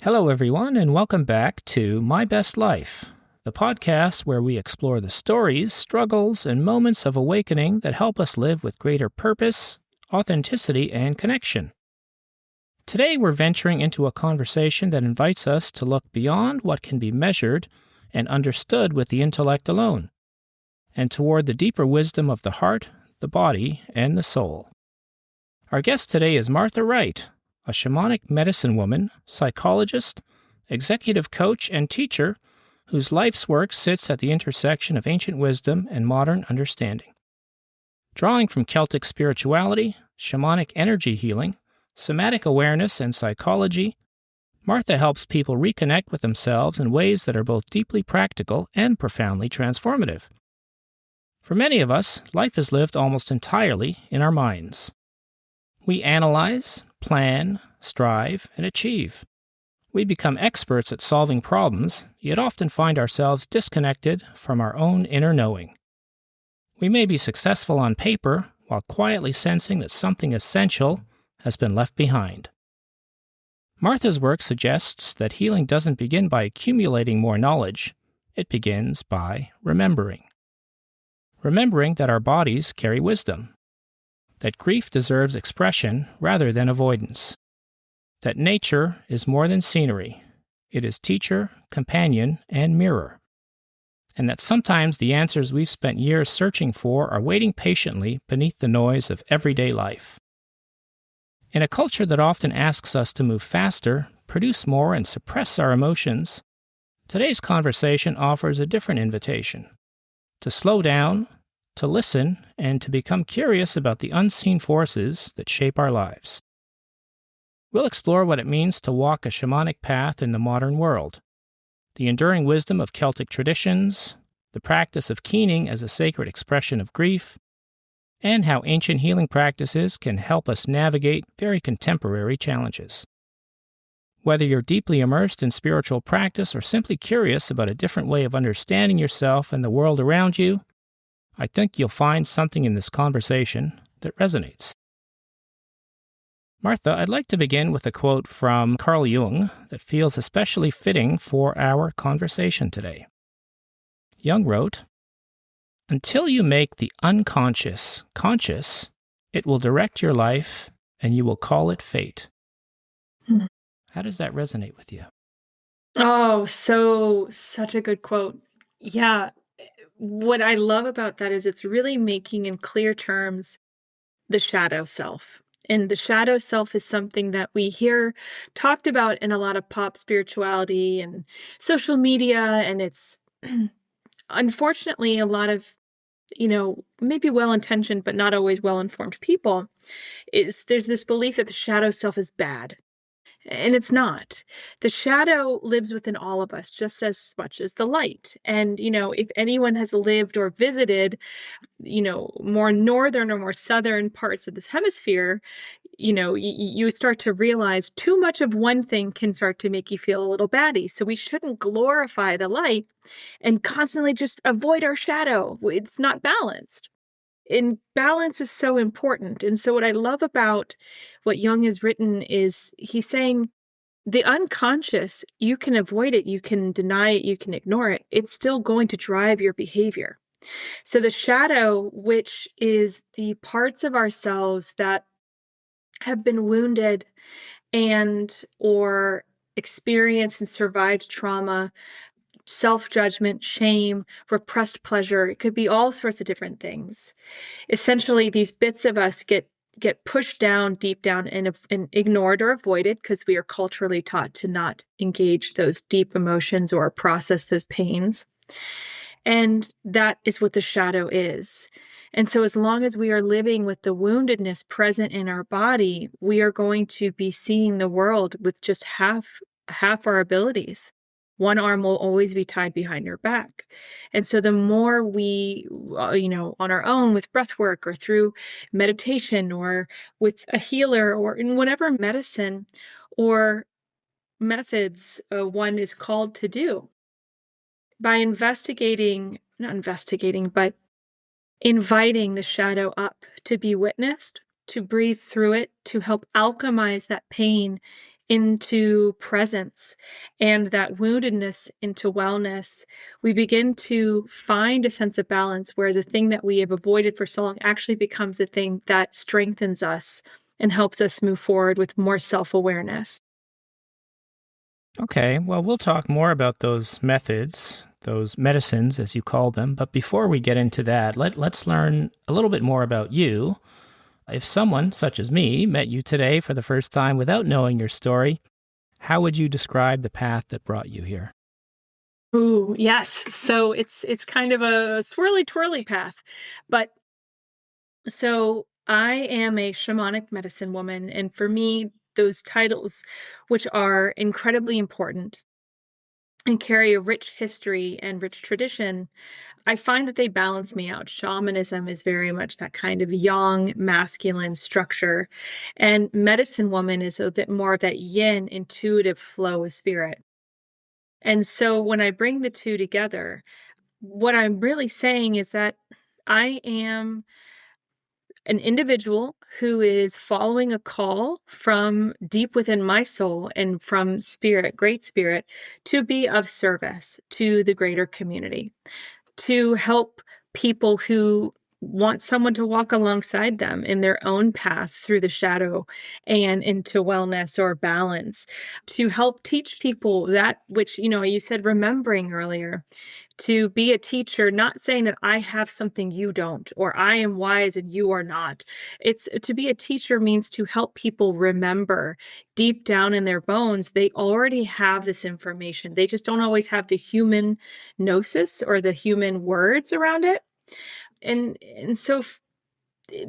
Hello, everyone, and welcome back to My Best Life, the podcast where we explore the stories, struggles, and moments of awakening that help us live with greater purpose, authenticity, and connection. Today, we're venturing into a conversation that invites us to look beyond what can be measured and understood with the intellect alone, and toward the deeper wisdom of the heart, the body, and the soul. Our guest today is Martha Wright, a shamanic medicine woman, psychologist, executive coach, and teacher whose life's work sits at the intersection of ancient wisdom and modern understanding. Drawing from Celtic spirituality, shamanic energy healing, somatic awareness, and psychology, Martha helps people reconnect with themselves in ways that are both deeply practical and profoundly transformative. For many of us, life is lived almost entirely in our minds. We analyze, plan, strive, and achieve. We become experts at solving problems, yet often find ourselves disconnected from our own inner knowing. We may be successful on paper while quietly sensing that something essential has been left behind. Martha's work suggests that healing doesn't begin by accumulating more knowledge. It begins by remembering. Remembering that our bodies carry wisdom, that grief deserves expression rather than avoidance, that nature is more than scenery, it is teacher, companion, and mirror, and that sometimes the answers we've spent years searching for are waiting patiently beneath the noise of everyday life. In a culture that often asks us to move faster, produce more, and suppress our emotions, today's conversation offers a different invitation: to slow down, to listen, and to become curious about the unseen forces that shape our lives. We'll explore what it means to walk a shamanic path in the modern world, the enduring wisdom of Celtic traditions, the practice of keening as a sacred expression of grief, and how ancient healing practices can help us navigate very contemporary challenges. Whether you're deeply immersed in spiritual practice or simply curious about a different way of understanding yourself and the world around you, I think you'll find something in this conversation that resonates. Martha, I'd like to begin with a quote from Carl Jung that feels especially fitting for our conversation today. Jung wrote, "Until you make the unconscious conscious, it will direct your life and you will call it fate." How does that resonate with you? Oh, such a good quote. Yeah. What I love about that is it's really making in clear terms the shadow self. And the shadow self is something that we hear talked about in a lot of pop spirituality and social media. And it's unfortunately a lot of, maybe well intentioned, but not always well informed people. There's this belief that the shadow self is bad. And it's not. The shadow lives within all of us just as much as the light. And, if anyone has lived or visited, more northern or more southern parts of this hemisphere, you start to realize too much of one thing can start to make you feel a little batty. So we shouldn't glorify the light and constantly just avoid our shadow. It's not balanced. And balance is so important. And so what I love about what Jung has written is he's saying the unconscious, you can avoid it, you can deny it, you can ignore it. It's still going to drive your behavior. So the shadow, which is the parts of ourselves that have been wounded and or experienced and survived trauma, self-judgment, shame, repressed pleasure, it could be all sorts of different things. Essentially, these bits of us get pushed down deep down and ignored or avoided because we are culturally taught to not engage those deep emotions or process those pains. And that is what the shadow is. And so as long as we are living with the woundedness present in our body, we are going to be seeing the world with just half our abilities. One arm will always be tied behind your back. And so the more we, on our own with breath work or through meditation or with a healer or in whatever medicine or methods one is called to do, by not investigating, but inviting the shadow up to be witnessed, to breathe through it, to help alchemize that pain into presence, and that woundedness into wellness, we begin to find a sense of balance where the thing that we have avoided for so long actually becomes the thing that strengthens us and helps us move forward with more self-awareness. Okay, well, we'll talk more about those methods, those medicines, as you call them. But before we get into that, let's learn a little bit more about you. If someone, such as me, met you today for the first time without knowing your story, how would you describe the path that brought you here? Ooh, yes. So it's kind of a swirly twirly path. But so I am a shamanic medicine woman, and for me, those titles, which are incredibly important and carry a rich history and rich tradition, I find that they balance me out. Shamanism is very much that kind of yang, masculine structure, and medicine woman is a bit more of that yin, intuitive flow of spirit. And so when I bring the two together, what I'm really saying is that I am an individual who is following a call from deep within my soul and from spirit, great spirit, to be of service to the greater community, to help people who want someone to walk alongside them in their own path through the shadow and into wellness or balance, to help teach people that which, you said remembering earlier, to be a teacher, not saying that I have something you don't, or I am wise and you are not. It's to be a teacher means to help people remember deep down in their bones, they already have this information. They just don't always have the human gnosis or the human words around it. And so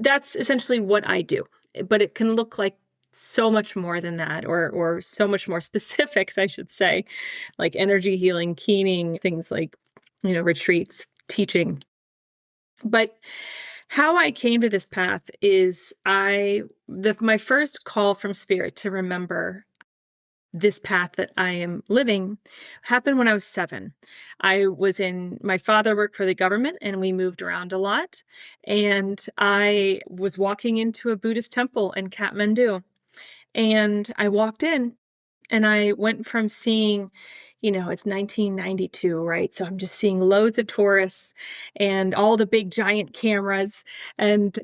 that's essentially what I do. But it can look like so much more than that, or so much more specifics, I should say, like energy healing, keening, things like, retreats, teaching. But how I came to this path is my first call from spirit to remember this path that I am living happened when I was 7. My father worked for the government and we moved around a lot. And I was walking into a Buddhist temple in Kathmandu. And I walked in and I went from seeing, it's 1992, right? So I'm just seeing loads of tourists and all the big giant cameras and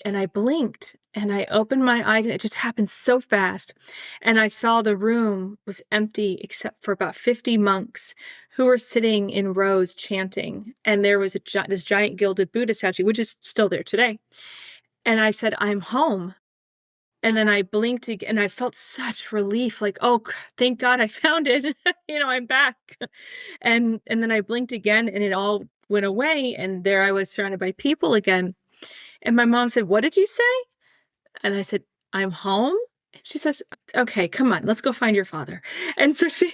I blinked and I opened my eyes and it just happened so fast. And I saw the room was empty except for about 50 monks who were sitting in rows chanting. And there was this giant gilded Buddha statue, which is still there today. And I said, I'm home. And then I blinked again and I felt such relief, like, "Oh, thank God I found it." I'm back. And then I blinked again and it all went away and there I was surrounded by people again. And my mom said, "What did you say?" And I said, "I'm home." And she says, "Okay, come on, let's go find your father." And so she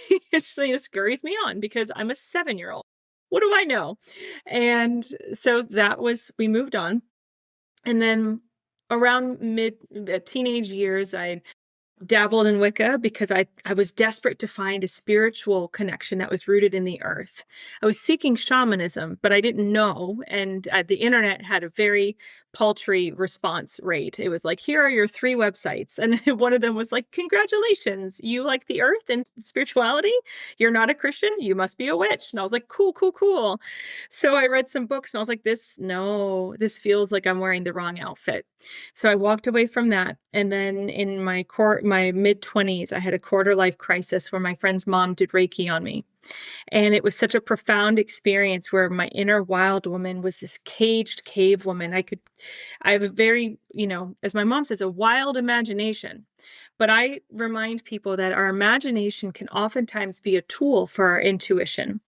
scurries me on because I'm a 7-year-old. What do I know? And so we moved on. And then around mid teenage years, I dabbled in Wicca because I was desperate to find a spiritual connection that was rooted in the earth. I was seeking shamanism, but I didn't know. And the internet had a very paltry response rate. It was like, here are your 3 websites. And one of them was like, congratulations, you like the earth and spirituality? You're not a Christian? You must be a witch. And I was like, cool, cool, cool. So I read some books and I was like, no, this feels like I'm wearing the wrong outfit. So I walked away from that. And then in my mid-20s, I had a quarter life crisis where my friend's mom did Reiki on me. And it was such a profound experience where my inner wild woman was this caged cave woman. I have a very, as my mom says, a wild imagination. But I remind people that our imagination can oftentimes be a tool for our intuition.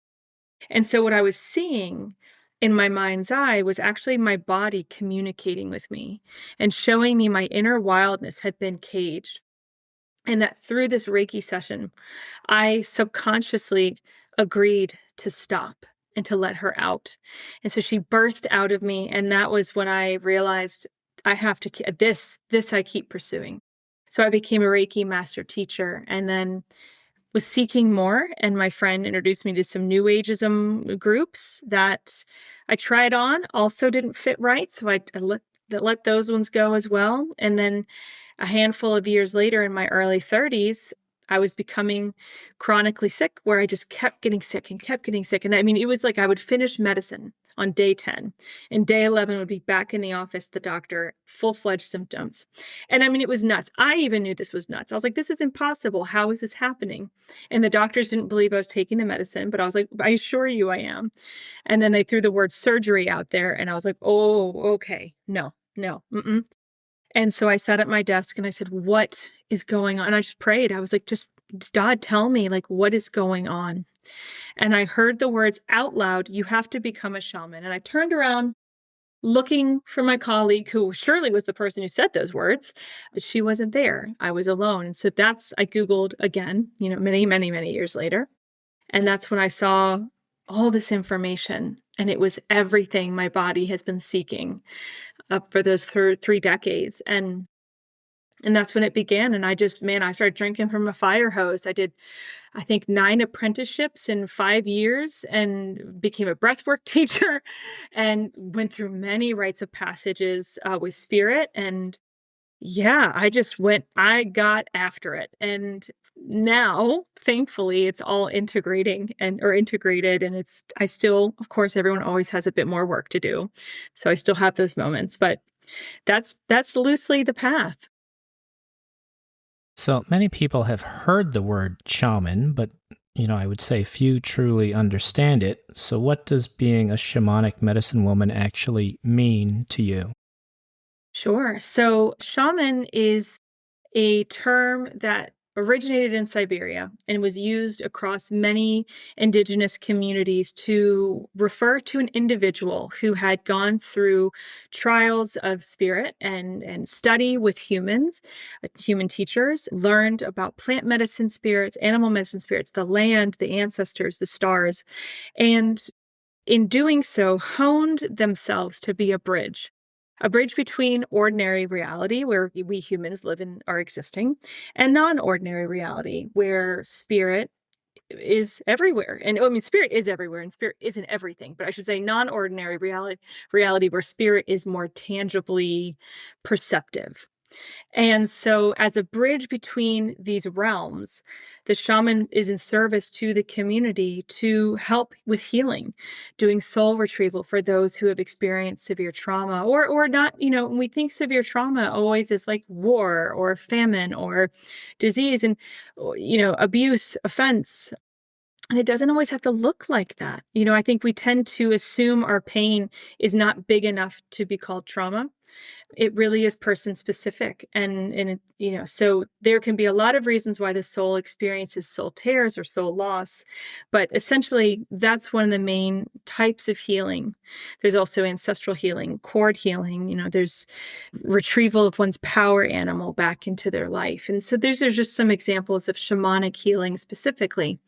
And so what I was seeing in my mind's eye was actually my body communicating with me and showing me my inner wildness had been caged. And that through this Reiki session, I subconsciously agreed to stop and to let her out. And so she burst out of me. And that was when I realized I have to, this I keep pursuing. So I became a Reiki Master teacher and then was seeking more. And my friend introduced me to some New Ageism groups that I tried on, also didn't fit right. So I let those ones go as well. And then a handful of years later in my early 30s, I was becoming chronically sick where I just kept getting sick and kept getting sick. And I mean, it was like I would finish medicine on day 10 and day 11 would be back in the office, the doctor, full-fledged symptoms. And I mean, it was nuts. I even knew this was nuts. I was like, this is impossible. How is this happening? And the doctors didn't believe I was taking the medicine, but I was like, I assure you I am. And then they threw the word surgery out there and I was like, oh, okay. No, no. Mm-mm. And so I sat at my desk and I said, what is going on? And I just prayed. I was like, just God, tell me, like, what is going on? And I heard the words out loud, you have to become a shaman. And I turned around looking for my colleague who surely was the person who said those words, but she wasn't there. I was alone. And so I Googled again, many, many, many years later. And that's when I saw all this information. And it was everything my body has been seeking for those 3 decades. And that's when it began. And I started drinking from a fire hose. I did, I think, 9 apprenticeships in 5 years and became a breathwork teacher and went through many rites of passages with spirit. And yeah, I got after it. And now, thankfully, it's all integrated. And I still, of course, everyone always has a bit more work to do. So I still have those moments, but that's loosely the path. So many people have heard the word shaman, but I would say few truly understand it. So what does being a shamanic medicine woman actually mean to you? Sure. So, shaman is a term that originated in Siberia and was used across many indigenous communities to refer to an individual who had gone through trials of spirit and study with humans, human teachers, learned about plant medicine spirits, animal medicine spirits, the land, the ancestors, the stars, and in doing so, honed themselves to be a bridge between ordinary reality, where we humans live and are existing, and non ordinary reality, where spirit is everywhere. And I mean, spirit is everywhere and spirit isn't everything, but I should say non ordinary reality where spirit is more tangibly perceptive. And so, as a bridge between these realms, the shaman is in service to the community to help with healing, doing soul retrieval for those who have experienced severe trauma or not. When we think severe trauma always is like war or famine or disease and, abuse, offense. And it doesn't always have to look like that. I think we tend to assume our pain is not big enough to be called trauma. It really is person specific. So there can be a lot of reasons why the soul experiences soul tears or soul loss. But essentially, that's one of the main types of healing. There's also ancestral healing, cord healing, there's retrieval of one's power animal back into their life. And so there's just some examples of shamanic healing specifically.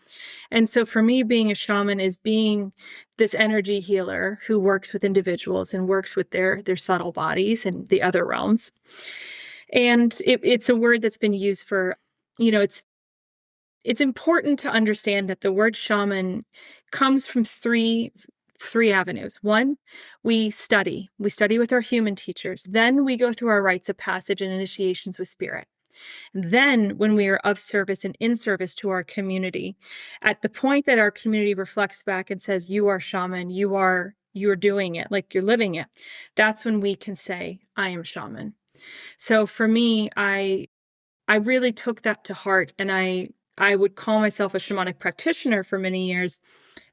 And so for me, being a shaman is being this energy healer who works with individuals and works with their subtle bodies and the other realms. And it's a word that's been used for, it's important to understand that the word shaman comes from three avenues. One, we study. We study with our human teachers. Then we go through our rites of passage and initiations with spirit. Then, when we are of service and in service to our community, at the point that our community reflects back and says, you are shaman, you're doing it, like you're living it, that's when we can say, I am shaman. So for me, I really took that to heart, and I would call myself a shamanic practitioner for many years.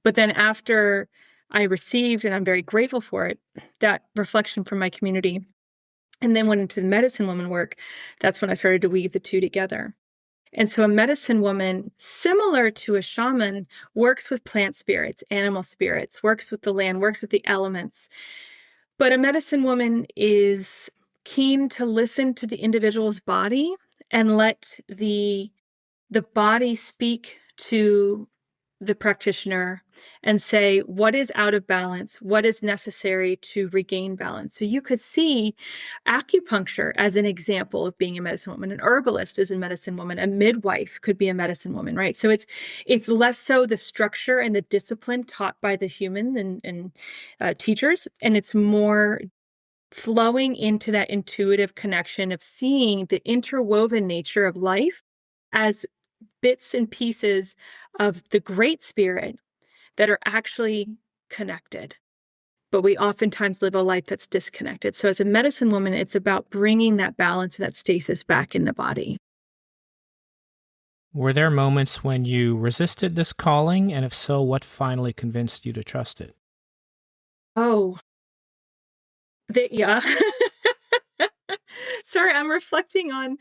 But then after I received, and I'm very grateful for it, that reflection from my community, and then went into the medicine woman work, that's when I started to weave the two together. And so a medicine woman, similar to a shaman, works with plant spirits, animal spirits, works with the land, works with the elements. But a medicine woman is keen to listen to the individual's body and let the body speak to the practitioner and say what is out of balance, what is necessary to regain balance. So you could see acupuncture as an example of being a medicine woman. An herbalist is a medicine woman. A midwife could be a medicine woman, right? So it's less so the structure and the discipline taught by the human and teachers, and it's more flowing into that intuitive connection of seeing the interwoven nature of life as bits and pieces of the great spirit that are actually connected. But we oftentimes live a life that's disconnected. So, as a medicine woman, it's about bringing that balance and that stasis back in the body. Were there moments when you resisted this calling? And if so, what finally convinced you to trust it? Oh, yeah. Sorry, I'm reflecting on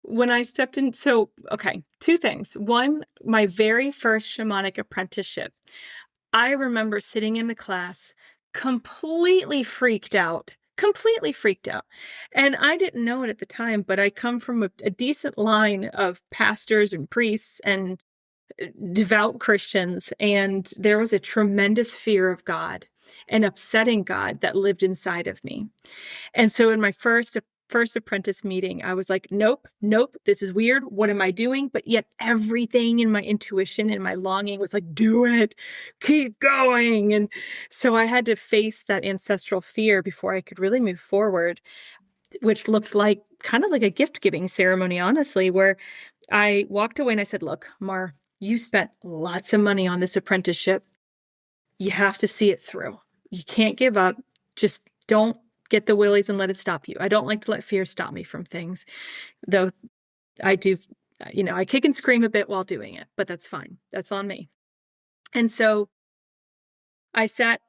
when I stepped in. So, okay, two things. One, my very first shamanic apprenticeship. I remember sitting in the class completely freaked out. And I didn't know it at the time, but I come from a decent line of pastors and priests and devout Christians. And there was a tremendous fear of God and upsetting God that lived inside of me. And so in my first apprentice meeting, I was like, nope, nope, this is weird. What am I doing? But yet everything in my intuition and my longing was like, do it, keep going. And so I had to face that ancestral fear before I could really move forward, which looked like kind of like a gift giving ceremony, honestly, where I walked away and I said, look, Mar, you spent lots of money on this apprenticeship. You have to see it through. You can't give up. Just don't get the willies and let it stop you. I don't like to let fear stop me from things, though I do, I kick and scream a bit while doing it, but that's fine. That's on me. And so I sat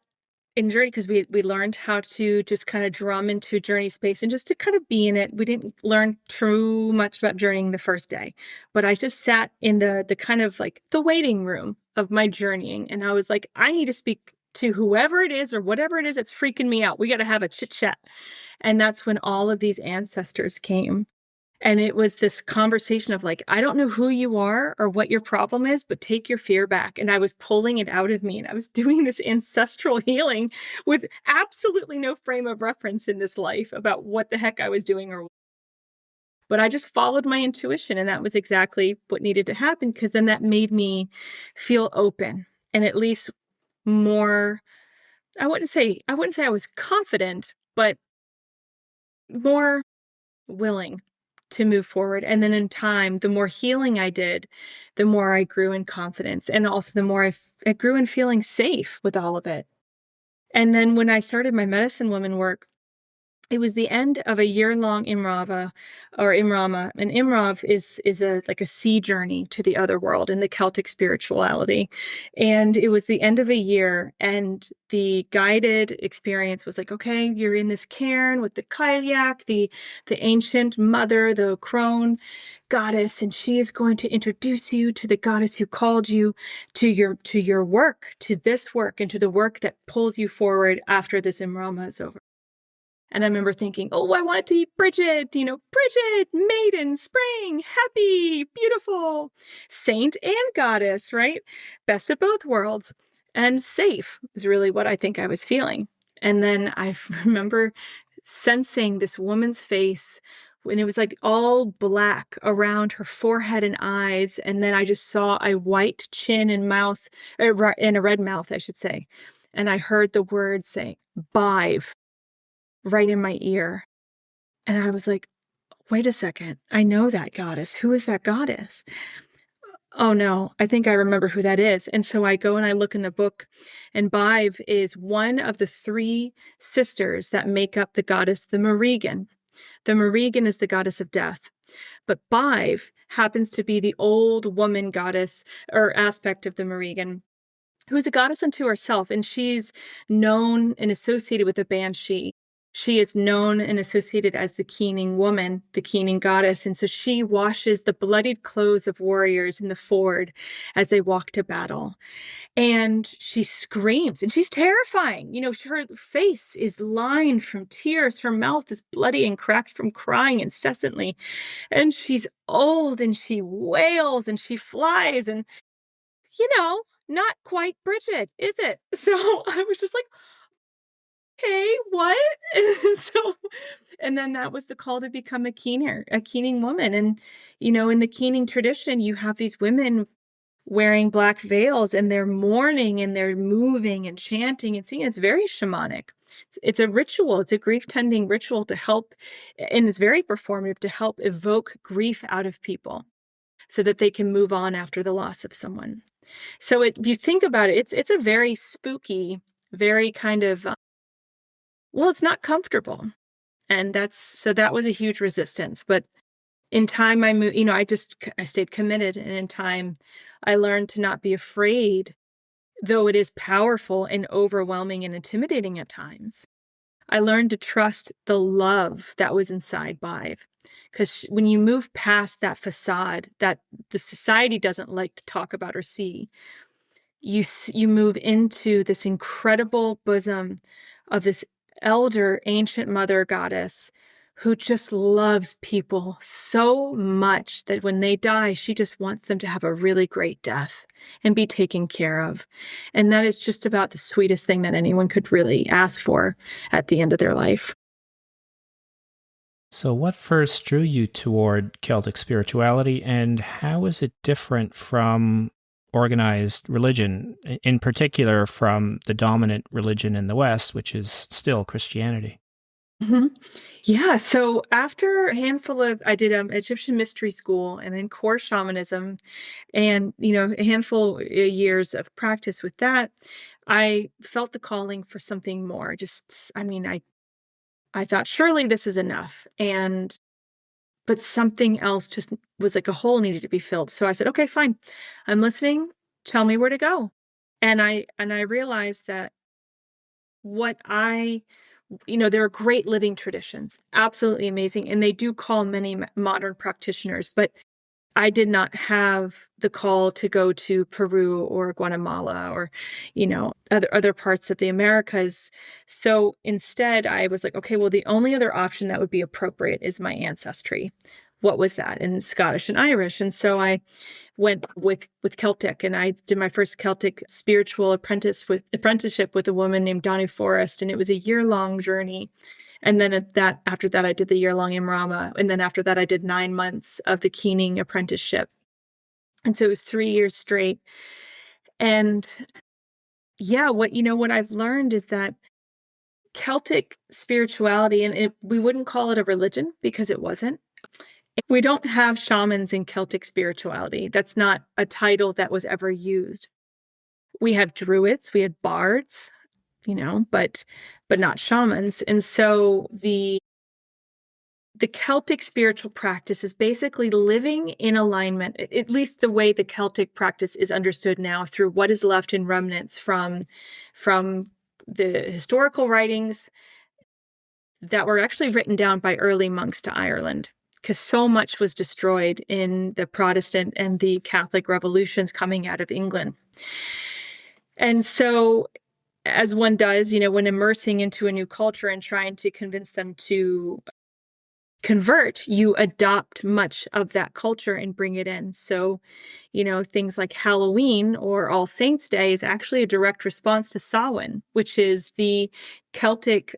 in journey because we learned how to just kind of drum into journey space and just to kind of be in it. We didn't learn too much about journeying the first day, but I just sat in the kind of like the waiting room of my journeying, and I was like, I need to speak to whoever it is or whatever it is that's freaking me out. We got to have a chit chat. And that's when all of these ancestors came. And it was this conversation of like, I don't know who you are or what your problem is, but take your fear back. And I was pulling it out of me and I was doing this ancestral healing with absolutely no frame of reference in this life about what the heck I was doing but I just followed my intuition and that was exactly what needed to happen because then that made me feel open and at least more I wouldn't say I was confident, but more willing to move forward. And then in time, the more healing I did, the more I grew in confidence. And also the more I grew in feeling safe with all of it. And then when I started my medicine woman work, it was the end of a year-long Imrava or Imrama, and Imrav is a like a sea journey to the other world in the Celtic spirituality, and it was the end of a year, and the guided experience was like, "Okay, you're in this cairn with the kayak, the ancient mother, the crone goddess, and she is going to introduce you to the goddess who called you to your work, to this work, and to the work that pulls you forward after this Imrama is over." And I remember thinking, oh, I want to be Bridget, Bridget, maiden, spring, happy, beautiful, saint and goddess, right? Best of both worlds. And safe is really what I think I was feeling. And then I remember sensing this woman's face when it was like all black around her forehead and eyes. And then I just saw a white chin and mouth, and a red mouth, I should say. And I heard the word say, Bive right in my ear. And I was like, wait a second. I know that goddess. Who is that goddess? Oh no, I think I remember who that is. And so I go and I look in the book, and Bive is one of the three sisters that make up the goddess, the Marigan. The Marigan is the goddess of death, but Bive happens to be the old woman goddess or aspect of the Marigan, who's a goddess unto herself, and she's known and associated with the banshee. She is known and associated as the keening woman, the keening goddess, and so she washes the bloodied clothes of warriors in the ford as they walk to battle. And she screams, and she's terrifying. Her face is lined from tears. Her mouth is bloody and cracked from crying incessantly. And she's old, and she wails, and she flies, and you know, not quite Bridget, is it? So I was just like, "Hey, what?" And then that was the call to become a keening woman. And, in the keening tradition, you have these women wearing black veils, and they're mourning and they're moving and chanting and singing. It's very shamanic. It's a ritual. It's a grief tending ritual to help, and it's very performative to help evoke grief out of people so that they can move on after the loss of someone. So if you think about it, it's a very spooky, very kind of well, it's not comfortable, and that was a huge resistance. But in time, I moved. I stayed committed, and in time, I learned to not be afraid, though it is powerful and overwhelming and intimidating at times. I learned to trust the love that was inside Bive. Because when you move past that facade that the society doesn't like to talk about or see, you move into this incredible bosom of this elder ancient mother goddess who just loves people so much that when they die, she just wants them to have a really great death and be taken care of. And that is just about the sweetest thing that anyone could really ask for at the end of their life. So, what first drew you toward Celtic spirituality, and how is it different from organized religion, in particular from the dominant religion in the West, which is still Christianity? Mhm. Yeah, so after a handful of I did Egyptian mystery school and then core shamanism, and a handful of years of practice with that, I felt the calling for something more. Just I mean, I thought surely this is enough, and but something else just was like a hole needed to be filled. So I said, "Okay, fine. I'm listening. Tell me where to go." And I realized that what I there are great living traditions, absolutely amazing, and they do call many modern practitioners, but I did not have the call to go to Peru or Guatemala or, other parts of the Americas. So instead, I was like, okay, well, the only other option that would be appropriate is my ancestry. What was that? In Scottish and Irish. And so I went with Celtic, and I did my first Celtic spiritual apprenticeship with a woman named Donnie Forrest, and it was a year-long journey. And then after that, I did the year-long Imrama, and then after that, I did 9 months of the Keening apprenticeship, and so it was 3 years straight. And yeah, what I've learned is that Celtic spirituality, and we wouldn't call it a religion because it wasn't. We don't have shamans in Celtic spirituality. That's not a title that was ever used. We have druids, we had bards, but not shamans. And so the Celtic spiritual practice is basically living in alignment, at least the way the Celtic practice is understood now through what is left in remnants from the historical writings that were actually written down by early monks to Ireland, because so much was destroyed in the Protestant and the Catholic revolutions coming out of England. And so, as one does, when immersing into a new culture and trying to convince them to convert, you adopt much of that culture and bring it in. So, things like Halloween or All Saints Day is actually a direct response to Samhain, which is the Celtic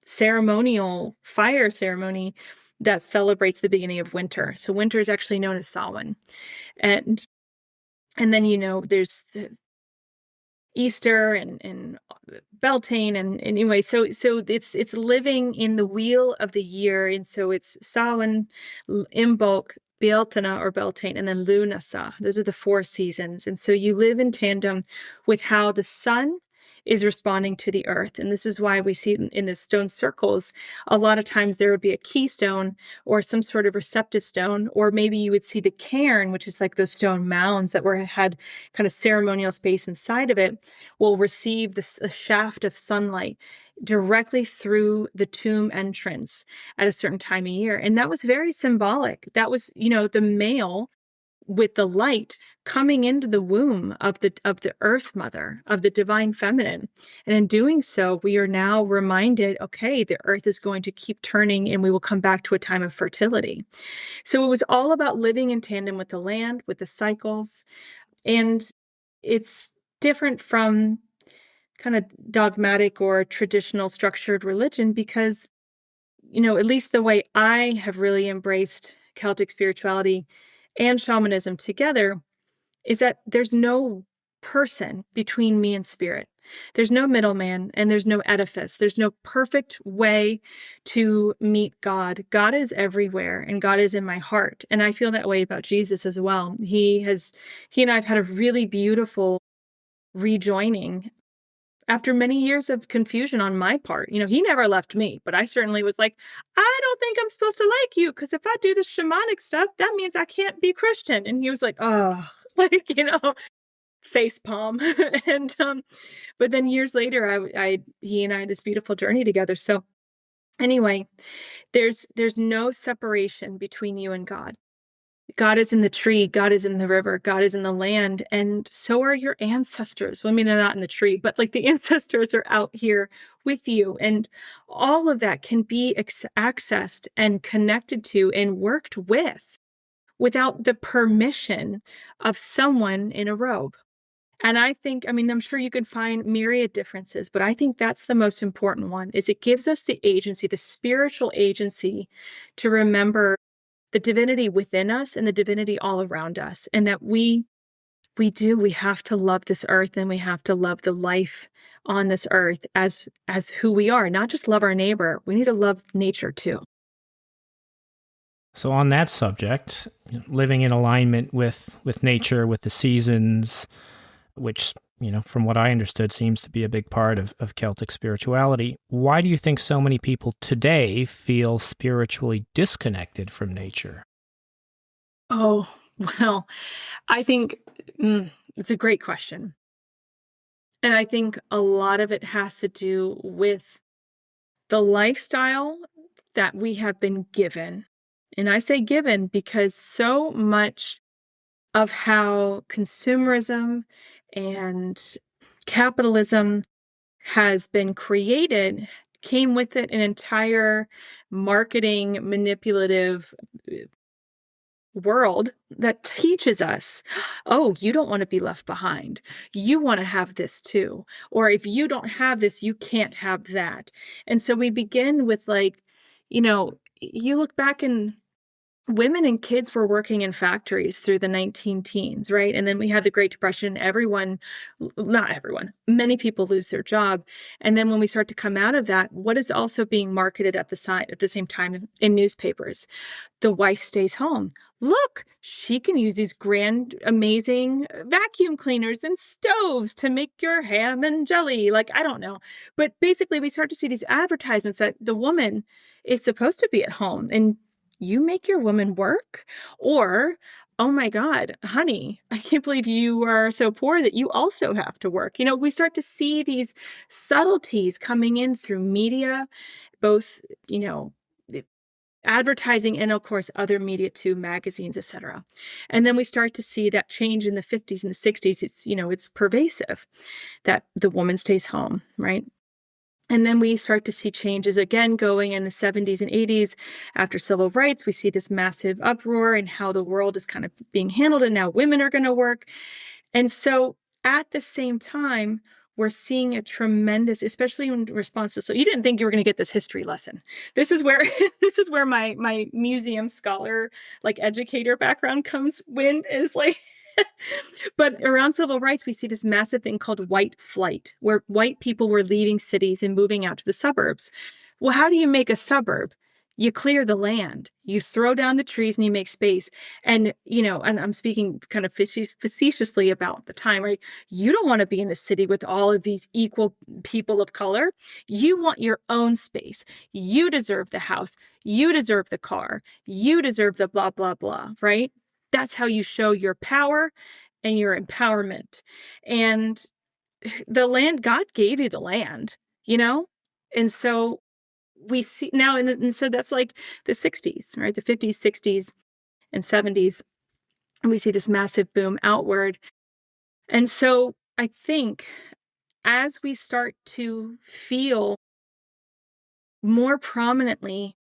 ceremonial fire ceremony that celebrates the beginning of winter. So winter is actually known as Samhain. And and then there's the Easter and Beltane, and anyway, so it's living in the wheel of the year, and so it's Samhain, Imbolc, Bealtaine or Beltane, and then Lunasa. Those are the 4 seasons, and so you live in tandem with how the sun is responding to the earth. And this is why we see in the stone circles, a lot of times there would be a keystone or some sort of receptive stone, or maybe you would see the cairn, which is like those stone mounds that had kind of ceremonial space inside of it, will receive a shaft of sunlight directly through the tomb entrance at a certain time of year. And that was very symbolic. That was, the male with the light coming into the womb of the earth mother, of the divine feminine. And in doing so, we are now reminded, okay, the earth is going to keep turning and we will come back to a time of fertility. So it was all about living in tandem with the land, with the cycles. And it's different from kind of dogmatic or traditional structured religion because, at least the way I have really embraced Celtic spirituality and shamanism together, is that there's no person between me and spirit. There's no middleman and there's no edifice. There's no perfect way to meet God. God is everywhere and God is in my heart. And I feel that way about Jesus as well. He and I have had a really beautiful rejoining after many years of confusion on my part. He never left me, but I certainly was like, I don't think I'm supposed to like you because if I do this shamanic stuff, that means I can't be Christian. And he was like, oh, like, face palm. And but then years later, he and I had this beautiful journey together. So anyway, there's no separation between you and God. God is in the tree, God is in the river, God is in the land, and so are your ancestors. Well, I mean, they're not in the tree, but like the ancestors are out here with you. And all of that can be accessed and connected to and worked with without the permission of someone in a robe. And I think, I mean, I'm sure you could find myriad differences, but I think that's the most important one is it gives us the agency, the spiritual agency to remember the divinity within us and the divinity all around us. And that we have to love this earth and we have to love the life on this earth as who we are, not just love our neighbor. We need to love nature too. So on that subject, living in alignment with nature, with the seasons, which, from what I understood, seems to be a big part of Celtic spirituality. Why do you think so many people today feel spiritually disconnected from nature? Oh, well, I think it's a great question. And I think a lot of it has to do with the lifestyle that we have been given. And I say given because so much of how consumerism and capitalism has been created came with it an entire marketing manipulative world that teaches us, oh, you don't want to be left behind. You want to have this too. Or if you don't have this, you can't have that. And so we begin with like, you look back and women and kids were working in factories through the 19 teens, right? And then we have the Great Depression. Not everyone, many people lose their job. And then when we start to come out of that, what is also being marketed at the same time in newspapers? The wife stays home. Look, she can use these grand, amazing vacuum cleaners and stoves to make your ham and jelly. Like, I don't know. But basically, we start to see these advertisements that the woman is supposed to be at home and you make your woman work. Or, oh my God, honey, I can't believe you are so poor that you also have to work. We start to see these subtleties coming in through media, both, advertising and of course other media too, magazines, etc. And then we start to see that change in the 50s and the 60s. It's pervasive that the woman stays home, right? And then we start to see changes again going in the 70s and 80s after civil rights. We see this massive uproar in how the world is kind of being handled, and now women are going to work. And so at the same time, we're seeing a tremendous, especially in response to, so you didn't think you were going to get this history lesson. This is where this is where my museum scholar, like educator background comes in, is like but around civil rights, we see this massive thing called white flight, where white people were leaving cities and moving out to the suburbs. Well, how do you make a suburb? You clear the land, you throw down the trees and you make space. And, and I'm speaking kind of facetiously about the time, right? You don't want to be in the city with all of these equal people of color. You want your own space. You deserve the house. You deserve the car. You deserve the blah, blah, blah, right? That's how you show your power and your empowerment. And the land, God gave you the land, you know? And so we see now, and so that's like the 60s, right? The 50s, 60s, and 70s. And we see this massive boom outward. And so I think as we start to feel more prominently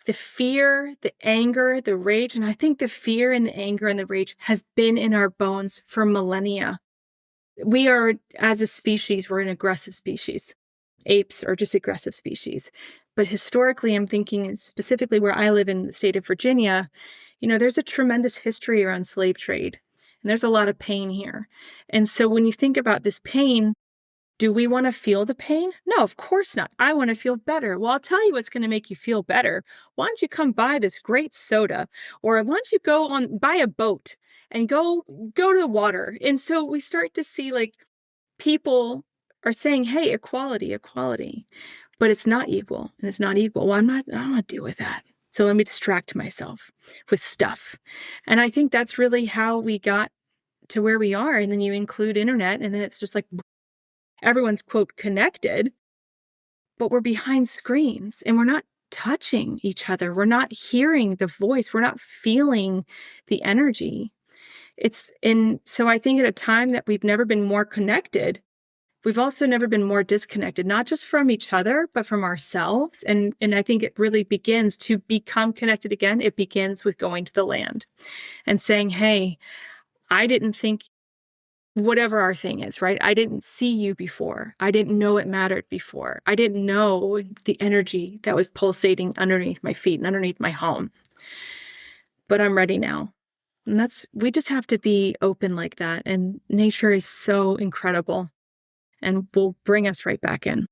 the fear, the anger, the rage, and I think the fear and the anger and the rage has been in our bones for millennia. We are, as a species, we're an aggressive species. Apes are just aggressive species. But historically, I'm thinking specifically where I live in the state of Virginia, there's a tremendous history around slave trade. And there's a lot of pain here. And so when you think about this pain, do we want to feel the pain? No, of course not. I want to feel better. Well, I'll tell you what's going to make you feel better. Why don't you come buy this great soda? Or why don't you go on buy a boat and go to the water? And so we start to see like people are saying, "Hey, equality, equality." But it's not equal and it's not equal. Well, I don't want to deal with that. So let me distract myself with stuff. And I think that's really how we got to where we are. And then you include internet and then it's just like everyone's quote connected, but we're behind screens and we're not touching each other. We're not hearing the voice. We're not feeling the energy. So I think at a time that we've never been more connected, we've also never been more disconnected, not just from each other, but from ourselves. And I think it really begins to become connected again. It begins with going to the land and saying, hey, I didn't think whatever our thing is, right? I didn't see you before. I didn't know it mattered before. I didn't know the energy that was pulsating underneath my feet and underneath my home. But I'm ready now. And we just have to be open like that. And nature is so incredible and will bring us right back in.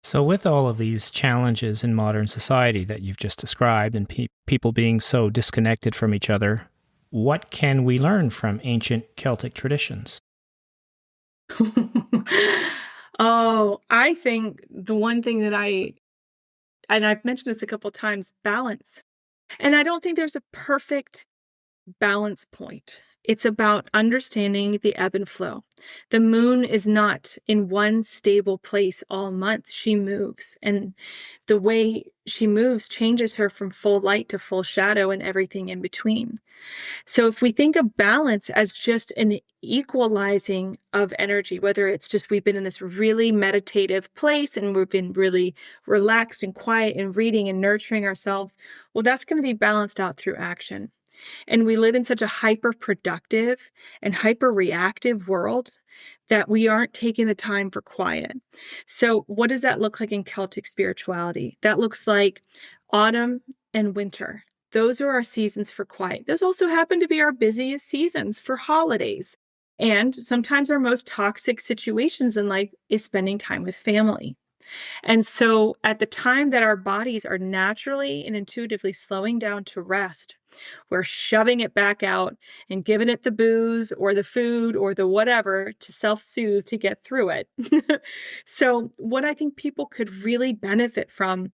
So, with all of these challenges in modern society that you've just described and people being so disconnected from each other, what can we learn from ancient Celtic traditions? Oh, I think the one thing and I've mentioned this a couple times, balance. And I don't think there's a perfect balance point. It's about understanding the ebb and flow. The moon is not in one stable place all month. She moves. And the way she moves changes her from full light to full shadow and everything in between. So if we think of balance as just an equalizing of energy, whether it's just we've been in this really meditative place and we've been really relaxed and quiet and reading and nurturing ourselves, well, that's going to be balanced out through action. And we live in such a hyper productive and hyper reactive world that we aren't taking the time for quiet. So, what does that look like in Celtic spirituality? That looks like autumn and winter. Those are our seasons for quiet. Those also happen to be our busiest seasons for holidays. And sometimes our most toxic situations in life is spending time with family. And so, at the time that our bodies are naturally and intuitively slowing down to rest, we're shoving it back out and giving it the booze or the food or the whatever to self soothe to get through it. So, what I think people could really benefit from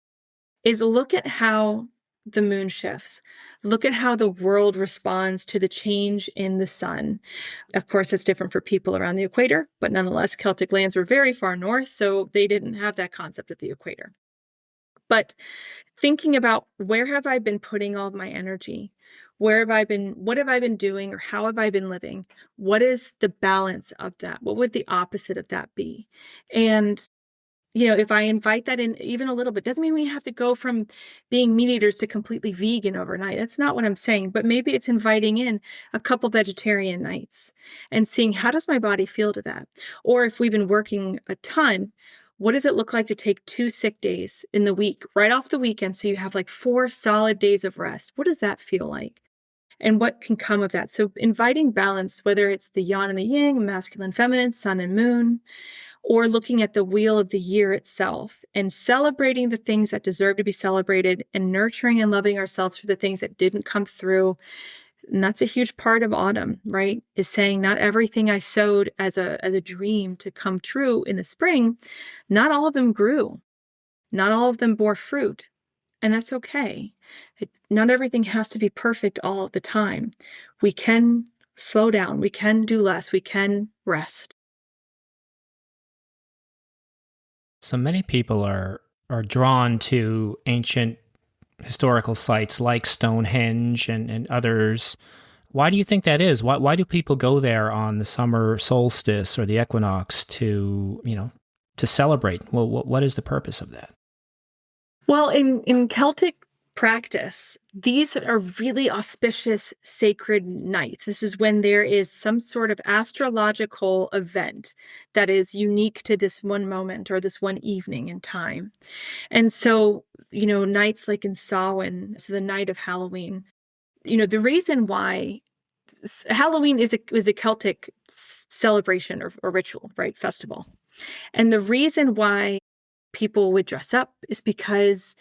is look at how the moon shifts. Look at how the world responds to the change in the sun. Of course, it's different for people around the equator, but nonetheless, Celtic lands were very far north, so they didn't have that concept of the equator. But thinking about where have I been putting all of my energy? What have I been doing, or how have I been living? What is the balance of that? What would the opposite of that be? And if I invite that in even a little bit, doesn't mean we have to go from being meat eaters to completely vegan overnight. That's not what I'm saying. But maybe it's inviting in a couple vegetarian nights and seeing how does my body feel to that? Or if we've been working a ton, what does it look like to take 2 sick days in the week, right off the weekend? So you have like 4 solid days of rest. What does that feel like? And what can come of that? So inviting balance, whether it's the yang and the yin, masculine, feminine, sun and moon, or looking at the wheel of the year itself and celebrating the things that deserve to be celebrated and nurturing and loving ourselves for the things that didn't come through. And that's a huge part of autumn, right? Is saying not everything I sowed as a dream to come true in the spring, not all of them grew. Not all of them bore fruit. And that's okay. Not everything has to be perfect all of the time. We can slow down. We can do less. We can rest. So many people are drawn to ancient historical sites like Stonehenge and others. Why do you think that is? Why do people go there on the summer solstice or the equinox to celebrate? Well, what is the purpose of that? Well, in Celtic practice, these are really auspicious sacred nights. This is when there is some sort of astrological event that is unique to this one moment or this one evening in time. And so, nights like in Samhain, so the night of Halloween, the reason why Halloween is a Celtic celebration or ritual, right? Festival. And the reason why people would dress up is because,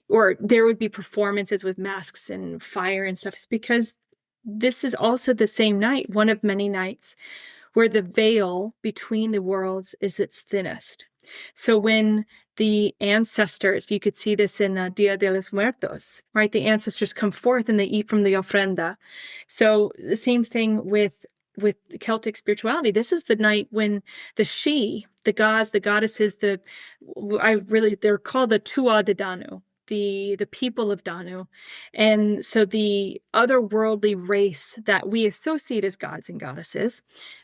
or there would be performances with masks and fire and stuff. It's because this is also the same night, one of many nights where the veil between the worlds is its thinnest. So when the ancestors, you could see this in Dia de los Muertos, right? The ancestors come forth and they eat from the ofrenda. So the same thing with Celtic spirituality. This is the night when the gods, the goddesses, they're called the Tua de Danu, the people of Danu. And so the otherworldly race that we associate as gods and goddesses,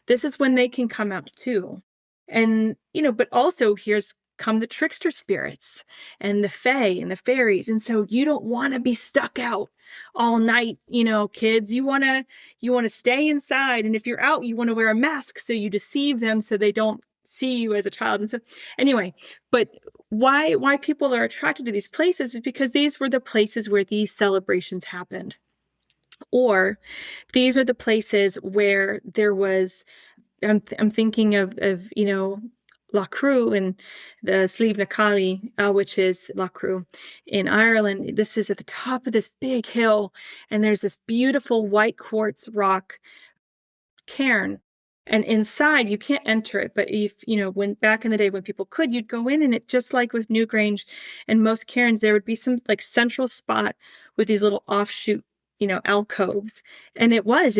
this is when they can come out too. And, but also here's come the trickster spirits and the fae and the fairies. And so you don't want to be stuck out all night, kids. You want to stay inside. And if you're out, you want to wear a mask so you deceive them so they don't see you as a child. And so anyway, but why people are attracted to these places is because these were the places where these celebrations happened. Or these are the places where there was, I'm thinking of Lacrew and the Slieve na Kali, which is Lacrew in Ireland. This is at the top of this big hill, and there's this beautiful white quartz rock cairn. And inside, you can't enter it, but if, when back in the day when people could, you'd go in and it just like with Newgrange and most cairns, there would be some like central spot with these little offshoot, alcoves. And it was,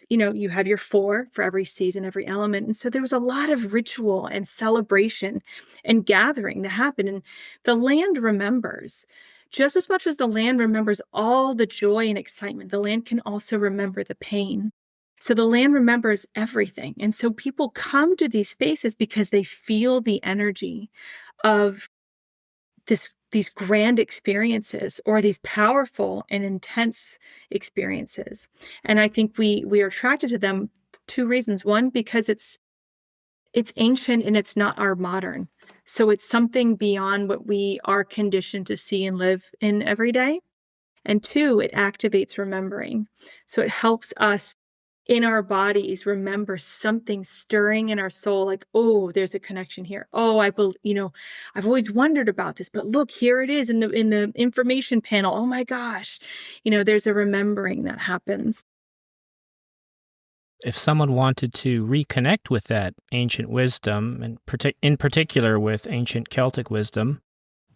you have your four for every season, every element. And so there was a lot of ritual and celebration and gathering that happened. And the land remembers. Just as much as the land remembers all the joy and excitement, the land can also remember the pain. So the land remembers everything. And so people come to these spaces because they feel the energy of these grand experiences or these powerful and intense experiences. And I think we are attracted to them two reasons. One, because it's ancient and it's not our modern. So it's something beyond what we are conditioned to see and live in every day. And two, it activates remembering. So it helps us in our bodies remember something stirring in our soul, like, oh, there's a connection here. Oh, I've always wondered about this, but look, here it is in the information panel. Oh my gosh, there's a remembering that happens. If someone wanted to reconnect with that ancient wisdom, and in particular with ancient Celtic wisdom,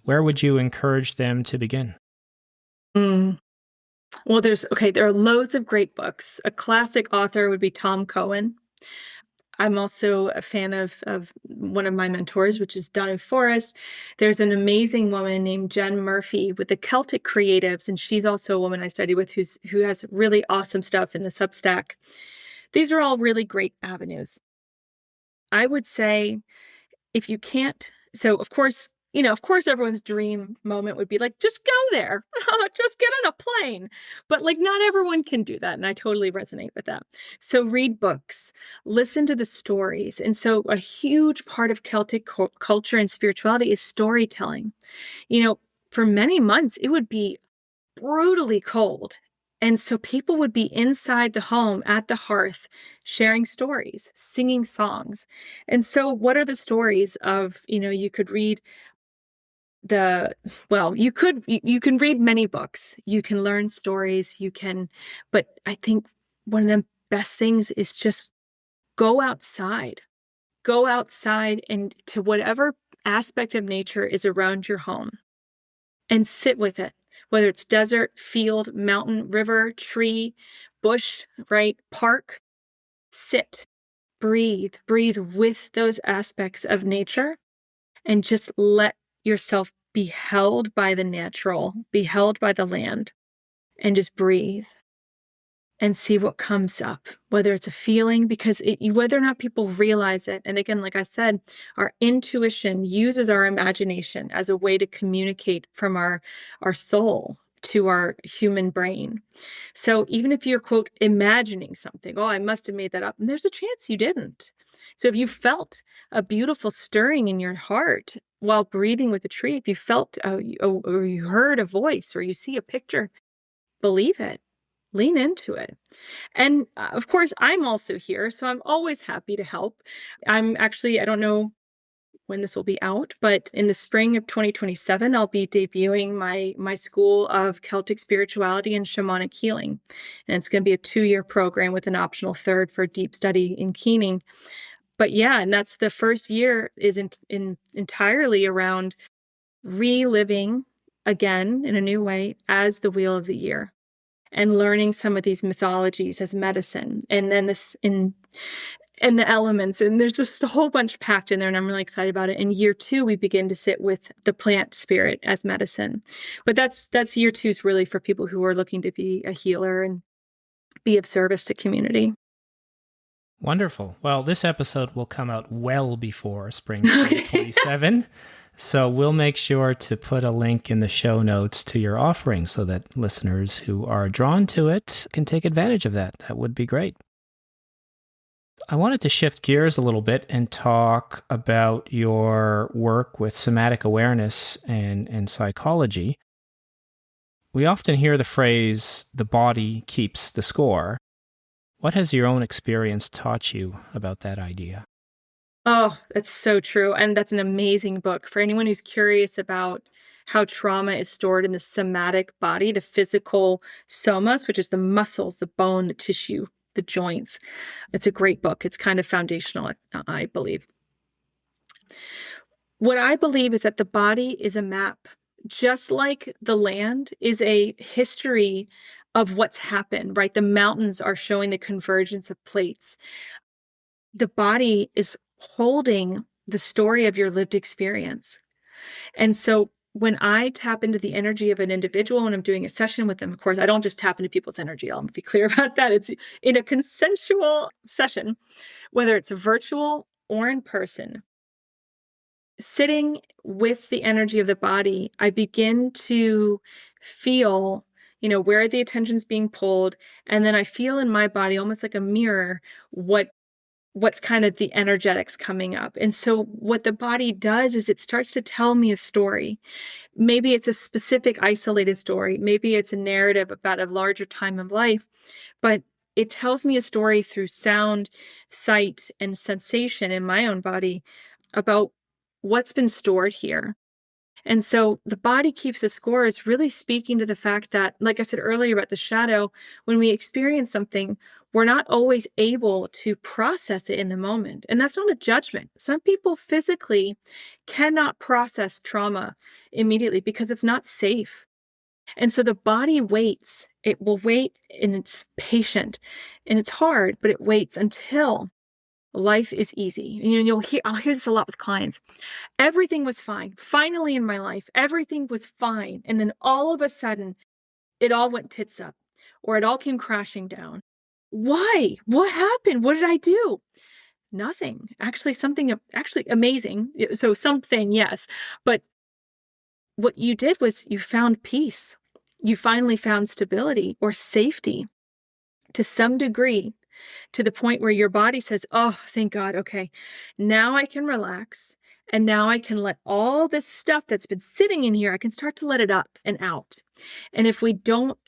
where would you encourage them to begin? Well, there are loads of great books. A classic author would be Tom Cohen. I'm also a fan of one of my mentors, which is Donna Forrest. There's an amazing woman named Jen Murphy with the Celtic Creatives, and she's also a woman I study with who has really awesome stuff in the Substack. These are all really great avenues. I would say if you can't, so of course, everyone's dream moment would be like, just go there, just get on a plane. But like, not everyone can do that. And I totally resonate with that. So read books, listen to the stories. And so a huge part of Celtic culture and spirituality is storytelling. For many months, it would be brutally cold. And so people would be inside the home at the hearth, sharing stories, singing songs. And so what are the stories of, you could read you can read many books, you can learn stories, but I think one of the best things is just go outside. Go outside and to whatever aspect of nature is around your home and sit with it, whether it's desert, field, mountain, river, tree, bush, right? Park, sit, breathe with those aspects of nature and just let yourself be held by the natural, be held by the land, and just breathe and see what comes up, whether it's a feeling, because whether or not people realize it. And again, like I said, our intuition uses our imagination as a way to communicate from our soul to our human brain. So even if you're, quote, imagining something, oh, I must have made that up. And there's a chance you didn't. So if you felt a beautiful stirring in your heart while breathing with a tree, if you felt or you heard a voice or you see a picture, believe it. lean into it. And of course, I'm also here, so I'm always happy to help. I'm actually, I don't know when this will be out, but in the spring of 2027, I'll be debuting my school of Celtic spirituality and shamanic healing. And it's going to be a 2-year program with an optional third for deep study in keening. But yeah, and that's the first year is entirely around reliving again in a new way as the wheel of the year and learning some of these mythologies as medicine and then this in and the elements, and there's just a whole bunch packed in there, and I'm really excited about it. In year 2 we begin to sit with the plant spirit as medicine, but that's year 2 is really for people who are looking to be a healer and be of service to community. Wonderful. Well, this episode will come out well before spring Okay. 2027. So we'll make sure to put a link in the show notes to your offering so that listeners who are drawn to it can take advantage of that. That would be great. I wanted to shift gears a little bit and talk about your work with somatic awareness and psychology. We often hear the phrase, the body keeps the score. What has your own experience taught you about that idea? Oh, that's so true, and that's an amazing book for anyone who's curious about how trauma is stored in the somatic body, the physical somas, which is the muscles, the bone, the tissue, the joints. It's a great book. It's kind of foundational, I believe. What I believe is that the body is a map, just like the land is a history of what's happened, right? The mountains are showing the convergence of plates. The body is holding the story of your lived experience. And so when I tap into the energy of an individual when I'm doing a session with them, of course, I don't just tap into people's energy. I'll be clear about that. It's in a consensual session, whether it's virtual or in person. Sitting with the energy of the body, I begin to feel, where the attention's being pulled. And then I feel in my body, almost like a mirror, what's kind of the energetics coming up. And so what the body does is it starts to tell me a story. Maybe it's a specific isolated story. Maybe it's a narrative about a larger time of life, but it tells me a story through sound, sight, and sensation in my own body about what's been stored here. And so the body keeps a score is really speaking to the fact that, like I said earlier about the shadow, when we experience something, we're not always able to process it in the moment. And that's not a judgment. Some people physically cannot process trauma immediately because it's not safe. And so the body waits. It will wait and it's patient and it's hard, but it waits until life is easy. I'll hear this a lot with clients. Everything was fine. Finally in my life, everything was fine. And then all of a sudden, it all went tits up or it all came crashing down. Why? What happened? What did I do? Nothing. Actually, something actually amazing. So something, yes. But what you did was you found peace. You finally found stability or safety to some degree, to the point where your body says, oh, thank God. Okay, now I can relax. And now I can let all this stuff that's been sitting in here, I can start to let it up and out. And if we don't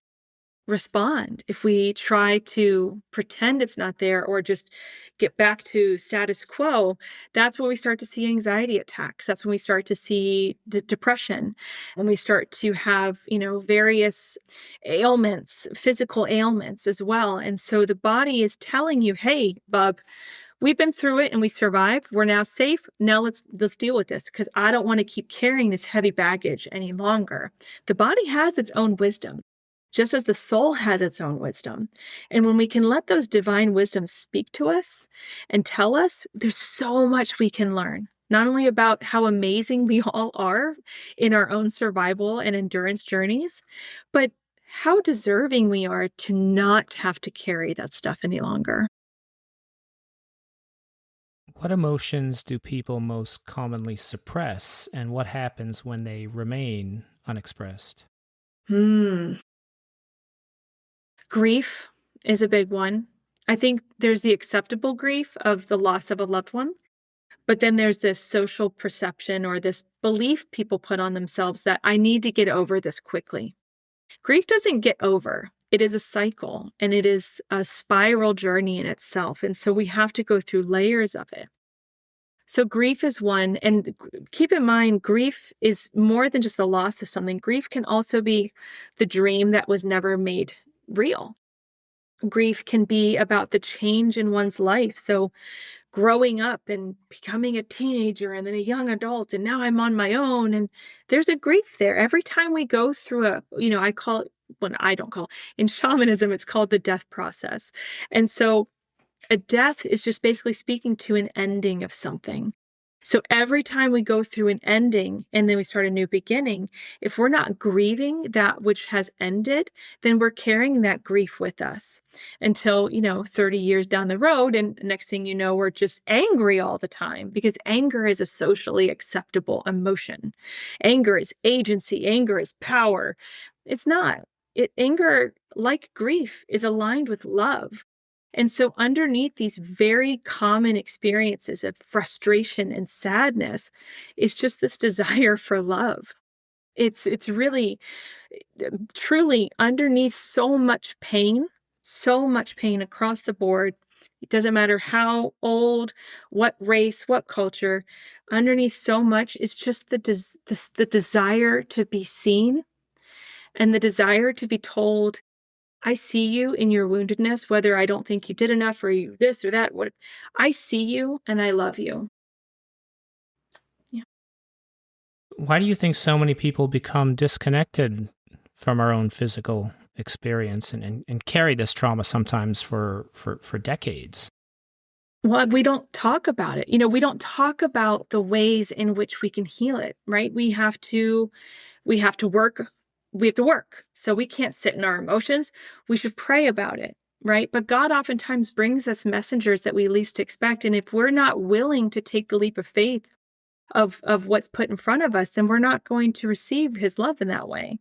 respond, if we try to pretend it's not there or just get back to status quo, that's when we start to see anxiety attacks. That's when we start to see depression, when we start to have, various ailments, physical ailments as well. And so the body is telling you, hey, bub, we've been through it and we survived. We're now safe. Now let's deal with this because I don't want to keep carrying this heavy baggage any longer. The body has its own wisdom, just as the soul has its own wisdom. And when we can let those divine wisdoms speak to us and tell us, there's so much we can learn, not only about how amazing we all are in our own survival and endurance journeys, but how deserving we are to not have to carry that stuff any longer. What emotions do people most commonly suppress, and what happens when they remain unexpressed? Hmm. Grief is a big one. I think there's the acceptable grief of the loss of a loved one, but then there's this social perception or this belief people put on themselves that I need to get over this quickly. Grief doesn't get over. It is a cycle, and it is a spiral journey in itself. And so we have to go through layers of it. So grief is one. And keep in mind, grief is more than just the loss of something. Grief can also be the dream that was never made real. Grief can be about the change in one's life. So growing up and becoming a teenager and then a young adult, and now I'm on my own. And there's a grief there. Every time we go through I call it, when I don't call it, in shamanism, it's called the death process. And so a death is just basically speaking to an ending of something. So every time we go through an ending and then we start a new beginning, if we're not grieving that which has ended, then we're carrying that grief with us until, 30 years down the road. And next thing you know, we're just angry all the time, because anger is a socially acceptable emotion. Anger is agency, anger is power. It's not. Anger, like grief, is aligned with love. And so underneath these very common experiences of frustration and sadness is just this desire for love. It's really truly underneath so much pain across the board. It doesn't matter how old, what race, what culture, underneath so much is just the desire to be seen, and the desire to be told, I see you in your woundedness, whether I don't think you did enough or you this or that. What I see you and I love you. Yeah. Why do you think so many people become disconnected from our own physical experience and carry this trauma sometimes for decades? Well, we don't talk about it. We don't talk about the ways in which we can heal it, right? We have to work. We have to work. So we can't sit in our emotions. We should pray about it, right? But God oftentimes brings us messengers that we least expect. And if we're not willing to take the leap of faith of what's put in front of us, then we're not going to receive his love in that way.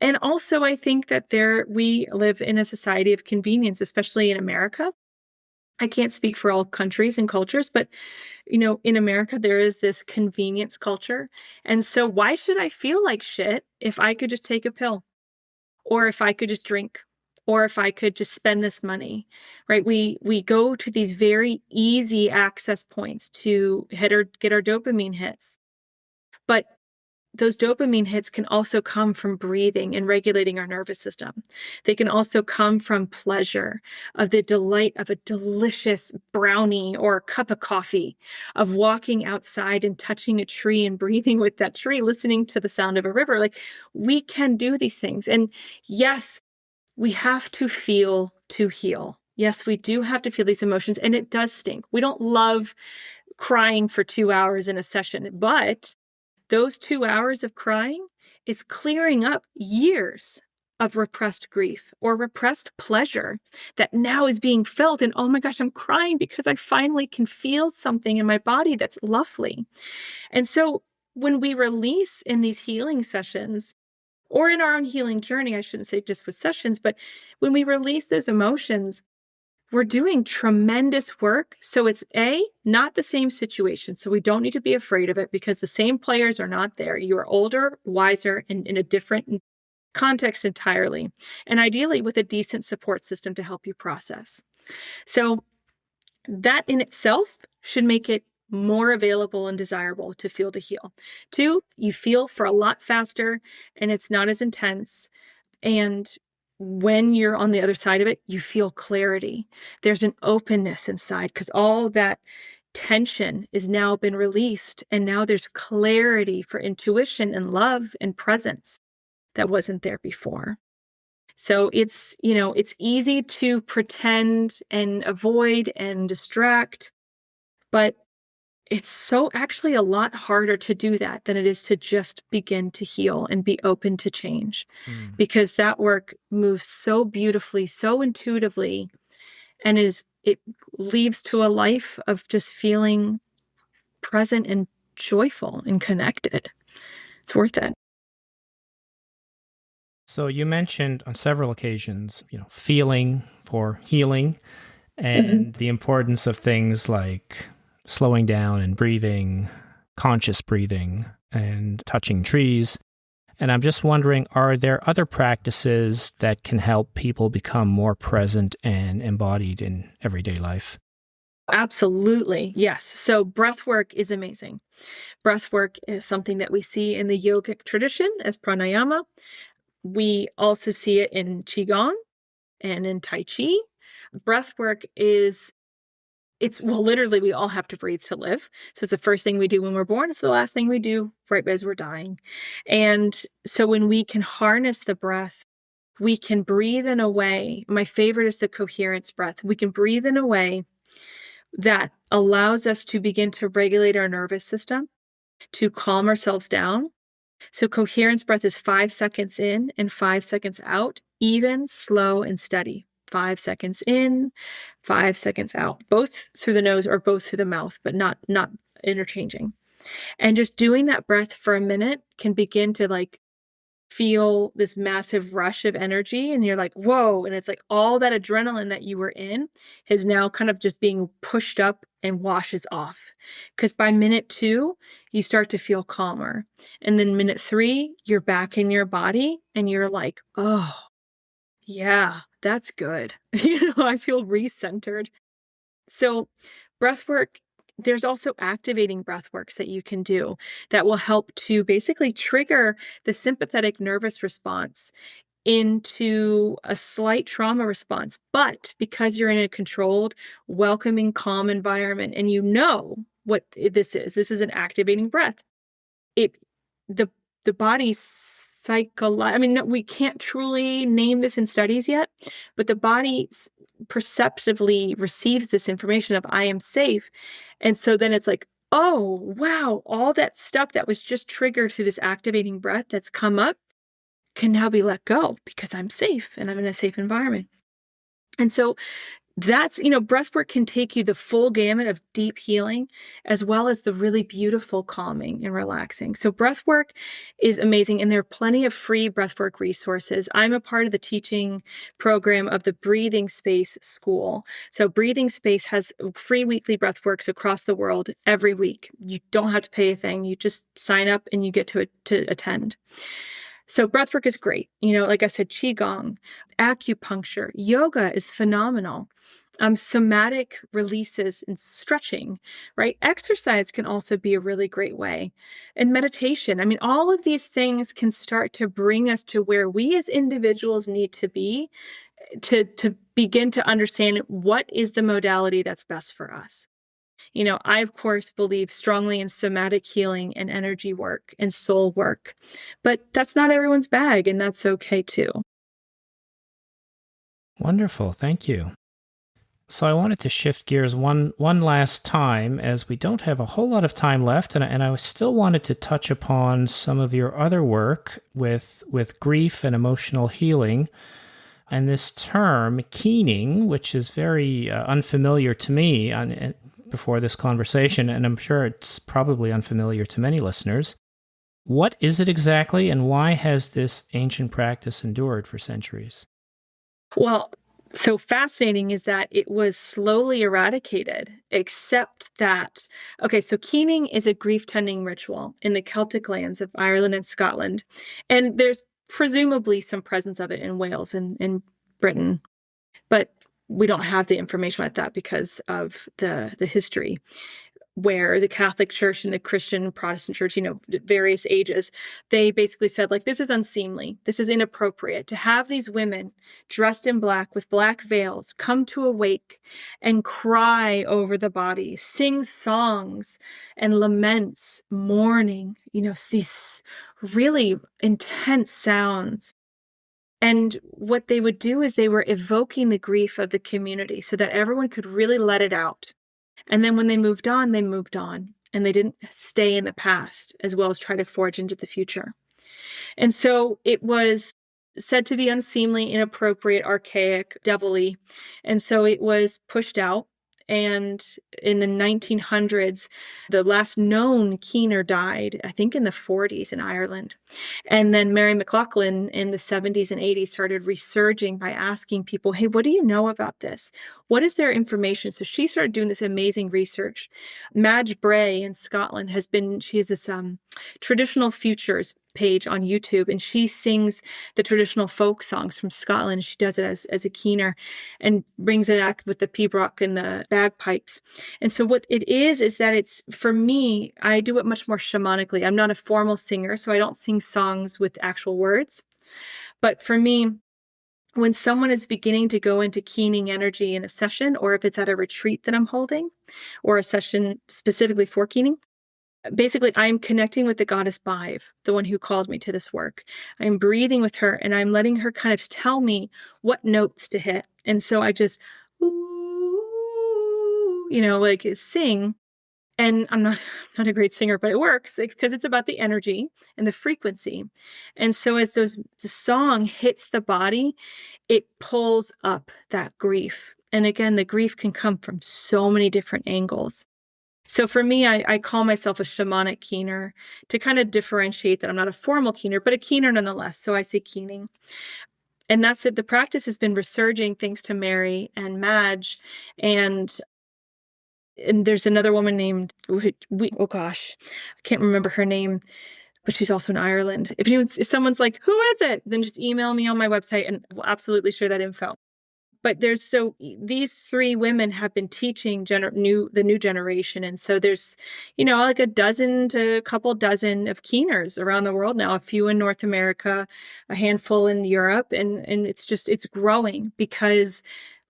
And also, I think that we live in a society of convenience, especially in America. I can't speak for all countries and cultures, but in America, there is this convenience culture. And so why should I feel like shit if I could just take a pill, or if I could just drink, or if I could just spend this money, right? We go to these very easy access points to get our dopamine hits. But those dopamine hits can also come from breathing and regulating our nervous system. They can also come from pleasure, of the delight of a delicious brownie or a cup of coffee, of walking outside and touching a tree and breathing with that tree, listening to the sound of a river. Like, we can do these things. And yes, we have to feel to heal. Yes, we do have to feel these emotions, and it does stink. We don't love crying for 2 hours in a session, but those 2 hours of crying is clearing up years of repressed grief or repressed pleasure that now is being felt. And oh my gosh, I'm crying because I finally can feel something in my body that's lovely. And so when we release in these healing sessions, or in our own healing journey, I shouldn't say just with sessions, but when we release those emotions, we're doing tremendous work. So it's not the same situation. So we don't need to be afraid of it, because the same players are not there. You are older, wiser, and in a different context entirely. And ideally with a decent support system to help you process. So that in itself should make it more available and desirable to feel to heal. Two, you feel for a lot faster and it's not as intense. And when you're on the other side of it, you feel clarity. There's an openness inside, because all that tension is now been released. And now there's clarity for intuition and love and presence that wasn't there before. So it's easy to pretend and avoid and distract, but it's so actually a lot harder to do that than it is to just begin to heal and be open to change, Mm. because that work moves so beautifully, so intuitively, and it leads to a life of just feeling present and joyful and connected. It's worth it. So you mentioned on several occasions, feeling for healing Mm-hmm. and the importance of things like slowing down and breathing, conscious breathing, and touching trees. And I'm just wondering, are there other practices that can help people become more present and embodied in everyday life? Absolutely. Yes. So breath work is amazing. Breath work is something that we see in the yogic tradition as pranayama. We also see it in qigong and in tai chi. Breath work is it's well, literally, we all have to breathe to live. So it's the first thing we do when we're born. It's the last thing we do right as we're dying. And so when we can harness the breath, we can breathe in a way. My favorite is the coherence breath. We can breathe in a way that allows us to begin to regulate our nervous system, to calm ourselves down. So coherence breath is 5 seconds in and 5 seconds out, even, slow, and steady. 5 seconds in, 5 seconds out, both through the nose or both through the mouth, but not interchanging. And just doing that breath for a minute can begin to feel this massive rush of energy, and you're like, whoa. And it's like all that adrenaline that you were in is now kind of just being pushed up and washes off. Because by minute 2, you start to feel calmer. And then minute 3, you're back in your body and you're like, oh, yeah, that's good. I feel recentered. So, breath work, there's also activating breath works that you can do that will help to basically trigger the sympathetic nervous response into a slight trauma response. But because you're in a controlled, welcoming, calm environment and you know what this is an activating breath. It the the body I mean, no, we can't truly name this in studies yet, but the body perceptively receives this information of I am safe. And so then it's like, oh, wow, all that stuff that was just triggered through this activating breath that's come up can now be let go because I'm safe and I'm in a safe environment. And so that's, breath work can take you the full gamut of deep healing as well as the really beautiful calming and relaxing. So breath work is amazing, and there are plenty of free breath work resources. I'm a part of the teaching program of the Breathing Space School. So Breathing Space has free weekly breath works across the world every week. You don't have to pay a thing. You just sign up and you get to attend. So breathwork is great. Like I said, qigong, acupuncture, yoga is phenomenal. Somatic releases and stretching, right? Exercise can also be a really great way. And meditation. I mean, all of these things can start to bring us to where we as individuals need to be to begin to understand what is the modality that's best for us. I, of course, believe strongly in somatic healing and energy work and soul work, but that's not everyone's bag, and that's okay too. Wonderful. Thank you. So I wanted to shift gears one last time, as we don't have a whole lot of time left, and I still wanted to touch upon some of your other work with grief and emotional healing, and this term keening, which is very unfamiliar to me before this conversation, and I'm sure it's probably unfamiliar to many listeners. What is it exactly, and why has this ancient practice endured for centuries? Well, so fascinating is that it was slowly eradicated, except that, okay, so keening is a grief tending ritual in the Celtic lands of Ireland and Scotland. And there's presumably some presence of it in Wales and in Britain, but we don't have the information about that because of the history, where the Catholic Church and the Christian Protestant Church, various ages, they basically said, like, this is unseemly. This is inappropriate to have these women dressed in black with black veils come to a wake and cry over the body, sing songs and laments, mourning, these really intense sounds. And what they would do is they were evoking the grief of the community so that everyone could really let it out. And then when they moved on, and they didn't stay in the past as well as try to forge into the future. And so it was said to be unseemly, inappropriate, archaic, devilly. And so it was pushed out. And in the 1900s, the last known keener died, I think in the 40s in Ireland. And then Mary McLaughlin in the 70s and 80s started resurging by asking people, hey, what do you know about this? What is their information? So she started doing this amazing research. Madge Bray in Scotland she has this traditional futures page on YouTube, and she sings the traditional folk songs from Scotland. She does it as a keener and brings it back with the pibroch and the bagpipes. And so what it is that it's, for me, I do it much more shamanically. I'm not a formal singer, so I don't sing songs with actual words. But for me, when someone is beginning to go into keening energy in a session, or if it's at a retreat that I'm holding, or a session specifically for keening, basically, I'm connecting with the goddess Bive, the one who called me to this work. I'm breathing with her, and I'm letting her kind of tell me what notes to hit. And so I just, ooh, like sing. And I'm not not a great singer, but it works because it's about the energy and the frequency. And so as the song hits the body, it pulls up that grief. And again, the grief can come from so many different angles. So for me, I call myself a shamanic keener to kind of differentiate that I'm not a formal keener, but a keener nonetheless. So I say keening. And that's it. The practice has been resurging thanks to Mary and Madge. And there's another woman named, oh gosh, I can't remember her name, but she's also in Ireland. If someone's like, who is it? Then just email me on my website and we'll absolutely share that info. But these three women have been teaching the new generation. And so there's, like a dozen to a couple dozen of keeners around the world now, a few in North America, a handful in Europe. And it's growing because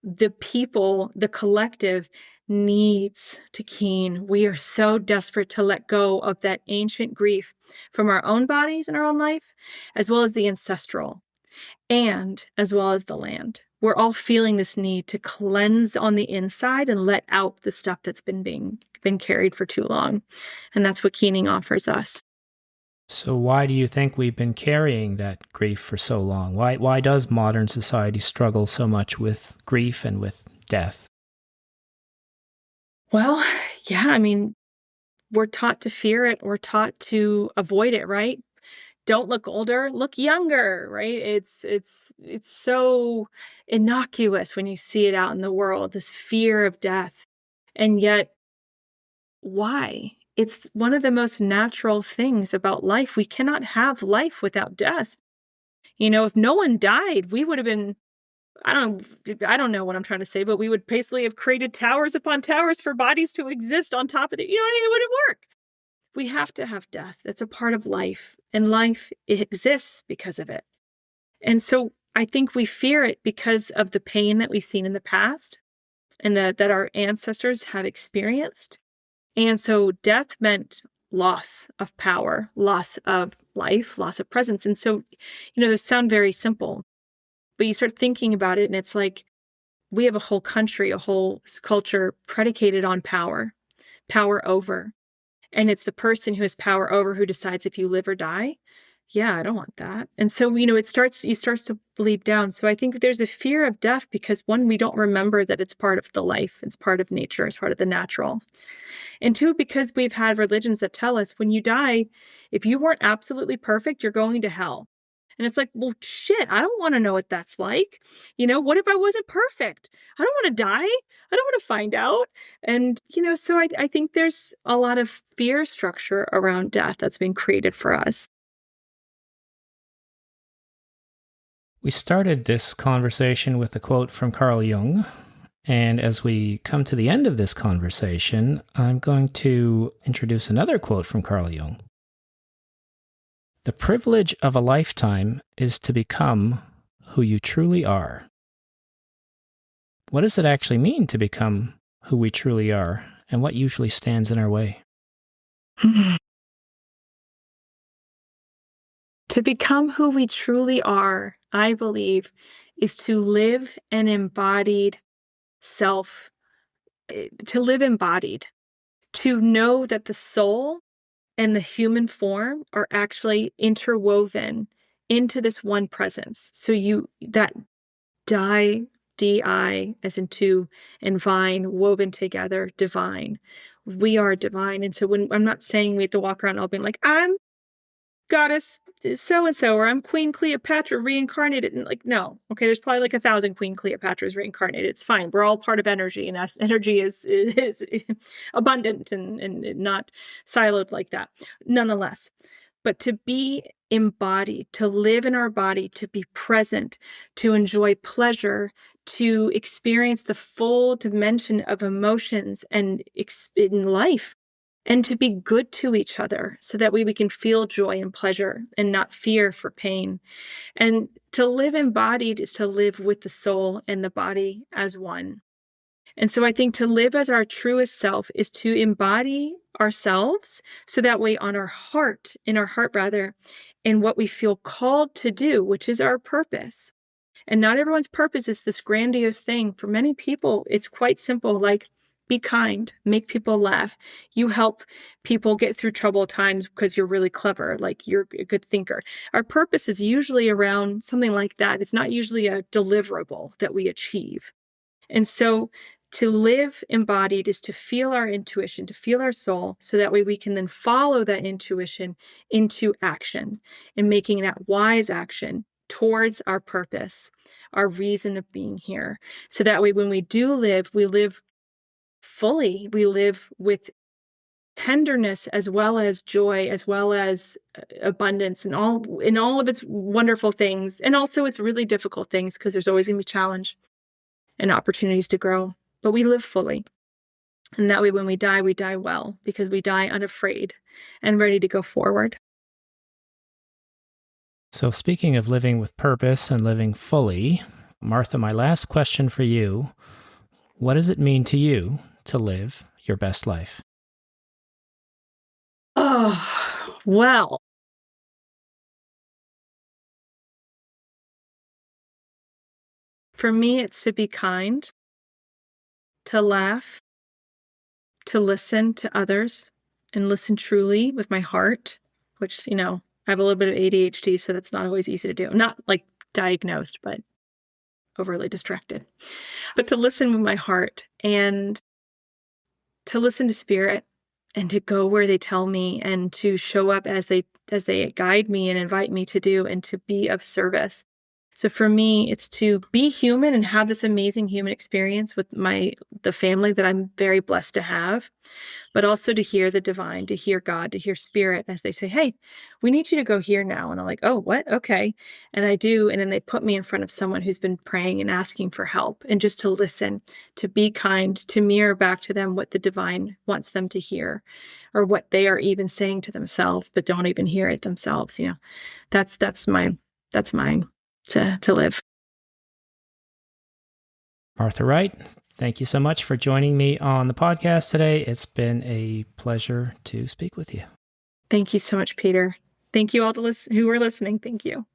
the people, the collective needs to keen. We are so desperate to let go of that ancient grief from our own bodies and our own life, as well as the ancestral, and as well as the land. We're all feeling this need to cleanse on the inside and let out the stuff that's been carried for too long. And that's what keening offers us. So why do you think we've been carrying that grief for so long? Why does modern society struggle so much with grief and with death? Well, yeah, I mean, we're taught to fear it. We're taught to avoid it, right? Don't look older, look younger, right? It's so innocuous when you see it out in the world, this fear of death. And yet, why? It's one of the most natural things about life. We cannot have life without death. If no one died, we would have been, I don't know what I'm trying to say, but we would basically have created towers upon towers for bodies to exist on top of it. It wouldn't work. We have to have death. It's a part of life, and life exists because of it. And so I think we fear it because of the pain that we've seen in the past and that our ancestors have experienced. And so death meant loss of power, loss of life, loss of presence. And so, those sound very simple, but you start thinking about it and it's like we have a whole country, a whole culture predicated on power over. And it's the person who has power over who decides if you live or die. Yeah, I don't want that. And so, it starts to bleed down. So I think there's a fear of death because one, we don't remember that it's part of the life. It's part of nature. It's part of the natural. And two, because we've had religions that tell us when you die, if you weren't absolutely perfect, you're going to hell. And it's like, well, shit, I don't want to know what that's like. What if I wasn't perfect? I don't want to die. I don't want to find out. And, so I think there's a lot of fear structure around death that's been created for us. We started this conversation with a quote from Carl Jung. And as we come to the end of this conversation, I'm going to introduce another quote from Carl Jung. The privilege of a lifetime is to become who you truly are. What does it actually mean to become who we truly are, and what usually stands in our way? To become who we truly are, I believe, is to live an embodied self, to live embodied, to know that the soul and the human form are actually interwoven into this one presence. So that di as in two, and vine, woven together, divine. We are divine. And so when I'm not saying we have to walk around all being like, I'm goddess so-and-so, or I'm Queen Cleopatra reincarnated. And like, no, okay, there's probably like 1,000 Queen Cleopatras reincarnated. It's fine. We're all part of energy, and energy is abundant and not siloed like that. Nonetheless, but to be embodied, to live in our body, to be present, to enjoy pleasure, to experience the full dimension of emotions and in life, and to be good to each other so that we can feel joy and pleasure and not fear for pain. And to live embodied is to live with the soul and the body as one. And so I think to live as our truest self is to embody ourselves so that way on our heart, in our heart rather, in what we feel called to do, which is our purpose. And not everyone's purpose is this grandiose thing. For many people, it's quite simple, like be kind, make people laugh. You help people get through troubled times because you're really clever, like you're a good thinker. Our purpose is usually around something like that. It's not usually a deliverable that we achieve. And so to live embodied is to feel our intuition, to feel our soul, so that way we can then follow that intuition into action and making that wise action towards our purpose, our reason of being here. So that way when we live fully, we live with tenderness as well as joy, as well as abundance and all of its wonderful things. And also its really difficult things, because there's always going to be challenge and opportunities to grow, but we live fully. And that way, when we die well, because we die unafraid and ready to go forward. So, speaking of living with purpose and living fully, Martha, my last question for you: what does it mean to you to live your best life? Oh, well, for me, it's to be kind, to laugh, to listen to others and listen truly with my heart, which, I have a little bit of ADHD, so that's not always easy to do. Not like diagnosed, but overly distracted. But to listen with my heart and to listen to spirit and to go where they tell me and to show up as they guide me and invite me to do and to be of service. So for me, it's to be human and have this amazing human experience with the family that I'm very blessed to have, but also to hear the divine, to hear God, to hear spirit as they say, "Hey, we need you to go here now." And I'm like, "Oh, what? Okay." And I do. And then they put me in front of someone who's been praying and asking for help, and just to listen, to be kind, to mirror back to them what the divine wants them to hear, or what they are even saying to themselves, but don't even hear it themselves. That's mine to live. Martha Wright, thank you so much for joining me on the podcast today. It's been a pleasure to speak with you. Thank you so much, Peter. Thank you all who are listening. Thank you.